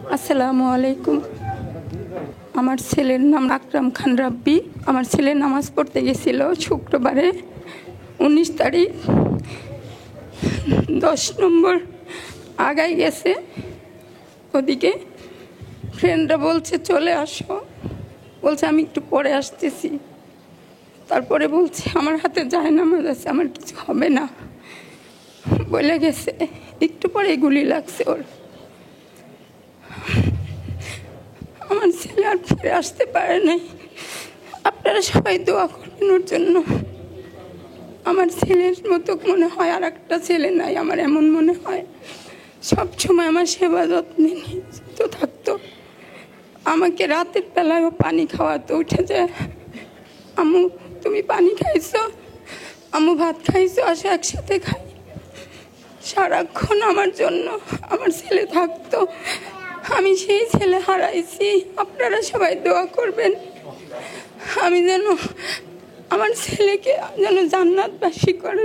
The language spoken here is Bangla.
আসসালামু আলাইকুম। আমার ছেলের নাম আকরাম খান রাব্বি। আমার ছেলে নামাজ পড়তে গেছিল শুক্রবারে 19 তারিখ, 10 নম্বর আগায় গেছে। ওদিকে ফ্রেন্ডরা বলছে চলে আসো, বলছে আমি একটু পরে আসতেছি। তারপরে বলছে আমার হাতে জায়নামাজ আছে, আমার কিছু হবে না বলে গেছে। একটু পরে গুলি লাগছে ওর। আমার ছেলে আর ফিরে আসতে পারে নাই। আপনারা সবাই দোয়া করবেন ওর জন্য। আমার ছেলের মতো মনে হয় আর একটা ছেলে নাই, আমার এমন মনে হয়। সবসময় আমার সেবা যত্নে নিয়োজিত থাকতো। আমাকে রাতের বেলায়ও পানি খাওয়াতো, উঠে যায় আম্মু তুমি পানি খাইছো, আম্মু ভাত খাইছো, আসো একসাথে খাই। সারাক্ষণ আমার জন্য আমার ছেলে থাকতো। আমি সেই ছেলে হারাইছি। আপনারা সবাই দোয়া করবেন আমি যেন আমার ছেলেকে যেন জান্নাতবাসী করে।